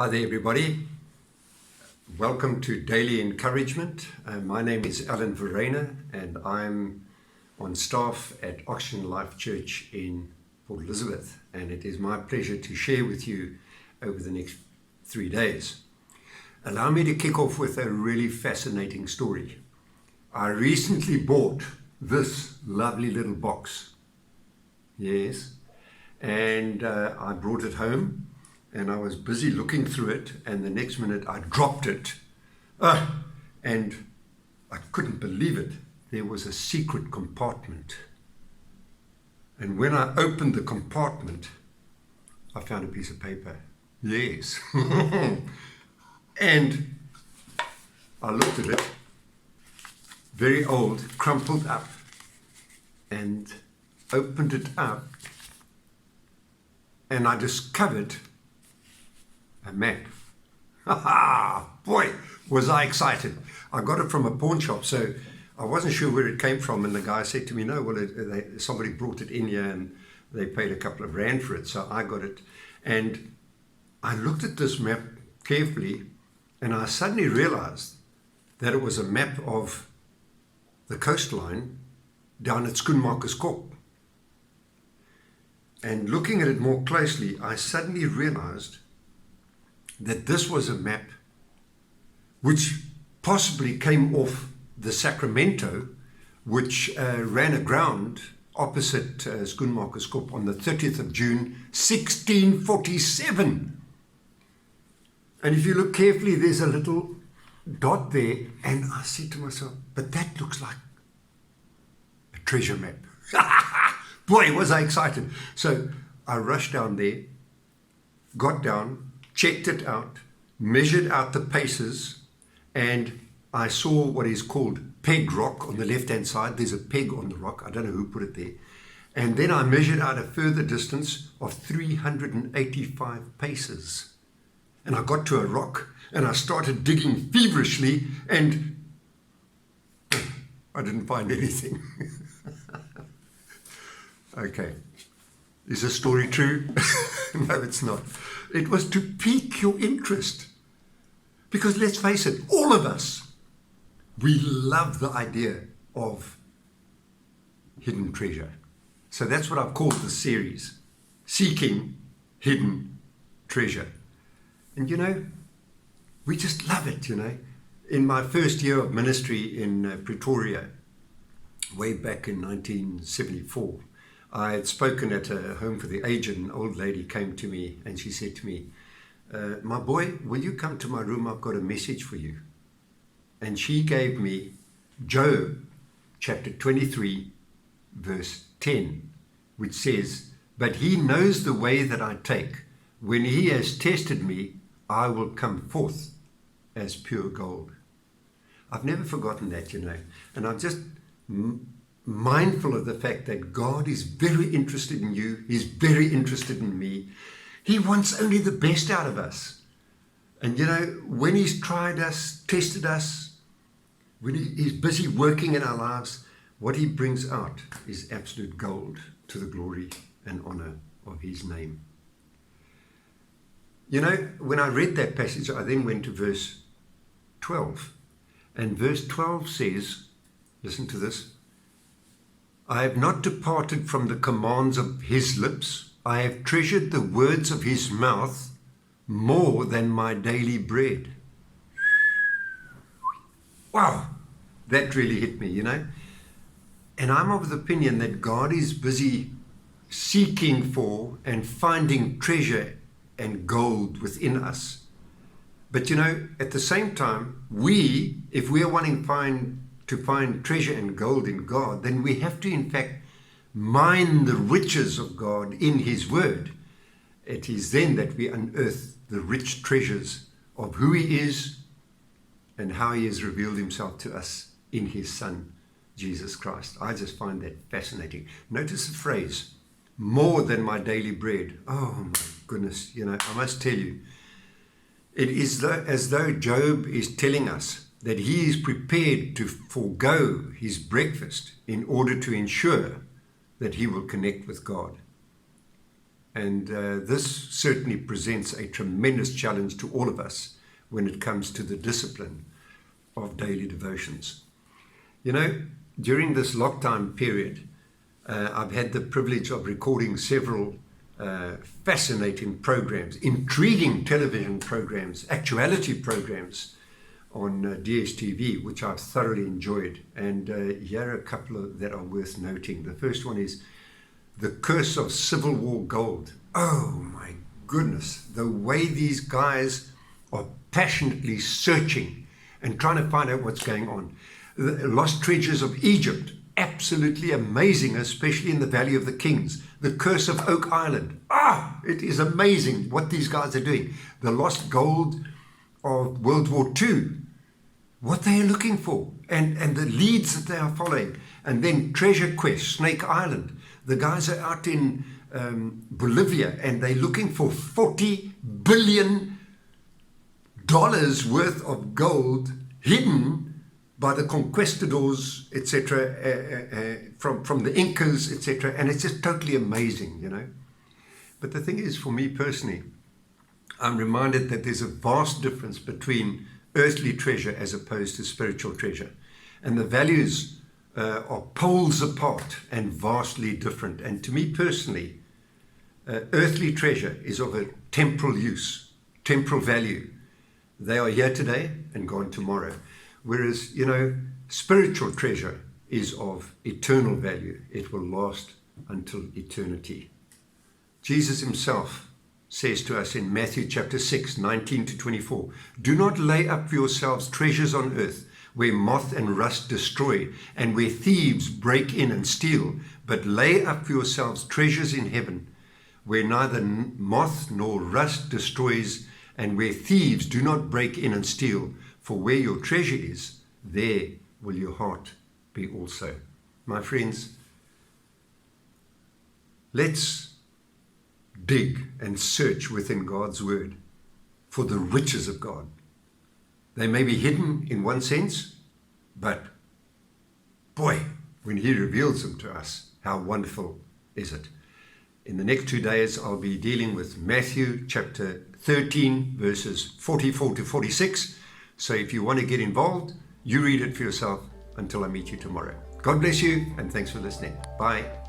Hi there, everybody. Welcome to Daily Encouragement. My name is Allan Verreynne, and I'm on staff at Oxygen Life Church in Port Elizabeth. And it is my pleasure to share with you over the next 3 days. Allow me to kick off with a really fascinating story. I recently bought this lovely little box. Yes. And I brought it home. And I was busy looking through it, and the next minute I dropped it. And I couldn't believe it. There was a secret compartment. And when I opened the compartment, I found a piece of paper. Yes. And I looked at it, very old, crumpled up, and opened it up, and I discovered a map. Boy, was I excited. I got it from a pawn shop, so I wasn't sure where it came from, and the guy said to me, no, well, somebody brought it in here and they paid a couple of rand for it, so I got it. And I looked at this map carefully, and I suddenly realized that it was a map of the coastline down at Schoenmakerskop. And looking at it more closely, I suddenly realized that this was a map which possibly came off the Sacramento, which ran aground opposite Schoenmakerskop on the 30th of June, 1647. And if you look carefully, there's a little dot there, and I said to myself, but that looks like a treasure map. Boy, was I excited. So I rushed down there, got down, checked it out, measured out the paces, and I saw what is called peg rock on the left-hand side. There's a peg on the rock. I don't know who put it there. And then I measured out a further distance of 385 paces. And I got to a rock, and I started digging feverishly, and I didn't find anything. Okay. Is this story true? No, it's not. It was to pique your interest. Because let's face it, all of us, we love the idea of hidden treasure. So that's what I've called the series, Seeking Hidden Treasure. And you know, we just love it, you know. In my first year of ministry in Pretoria, way back in 1974, I had spoken at a home for the aged. An old lady came to me and she said to me, my boy, will you come to my room? I've got a message for you. And she gave me Job chapter 23, verse 10, which says, but he knows the way that I take. When he has tested me, I will come forth as pure gold. I've never forgotten that, you know. And I'm just mindful of the fact that God is very interested in you. He's very interested in me. He wants only the best out of us. And you know, when he's tried us, tested us, when he's busy working in our lives, what he brings out is absolute gold to the glory and honor of his name. You know, when I read that passage, I then went to verse 12. And verse 12 says, listen to this, I have not departed from the commands of his lips. I have treasured the words of his mouth more than my daily bread. Wow, that really hit me, you know. And I'm of the opinion that God is busy seeking for and finding treasure and gold within us. But you know, at the same time, if we are wanting to find treasure and gold in God, then we have to in fact mine the riches of God in his word. It is then that we unearth the rich treasures of who he is and how he has revealed himself to us in his son, Jesus Christ. I just find that fascinating. Notice the phrase, more than my daily bread. Oh my goodness, you know, I must tell you, it is as though Job is telling us that he is prepared to forego his breakfast in order to ensure that he will connect with God. And this certainly presents a tremendous challenge to all of us when it comes to the discipline of daily devotions. You know, during this lockdown period, I've had the privilege of recording several fascinating programs, intriguing television programs, actuality programs on DSTV, which I've thoroughly enjoyed. And here are a couple that are worth noting. The first one is The Curse of Civil War Gold. Oh my goodness, the way these guys are passionately searching and trying to find out what's going on. The Lost Treasures of Egypt, absolutely amazing, especially in the Valley of the Kings. The Curse of Oak Island. It is amazing what these guys are doing. The Lost Gold of World War II, what they are looking for, and the leads that they are following. And then Treasure Quest, Snake Island. The guys are out in Bolivia, and they're looking for $40 billion worth of gold hidden by the conquistadors, etc., from the Incas, etc., and it's just totally amazing, you know. But the thing is, for me personally, I'm reminded that there's a vast difference between earthly treasure as opposed to spiritual treasure, and the values are poles apart and vastly different. And to me personally, earthly treasure is of a temporal use, temporal value. They are here today and gone tomorrow. Whereas, you know, spiritual treasure is of eternal value. It will last until eternity. Jesus himself says to us in Matthew chapter 6, 19 to 24, "Do not lay up for yourselves treasures on earth, where moth and rust destroy, and where thieves break in and steal, but lay up for yourselves treasures in heaven, where neither moth nor rust destroys, and where thieves do not break in and steal. For where your treasure is, there will your heart be also." My friends, let's dig and search within God's word for the riches of God. They may be hidden in one sense, but boy, when he reveals them to us, how wonderful is it? In the next 2 days, I'll be dealing with Matthew chapter 13, verses 44 to 46. So if you want to get involved, you read it for yourself until I meet you tomorrow. God bless you, and thanks for listening. Bye.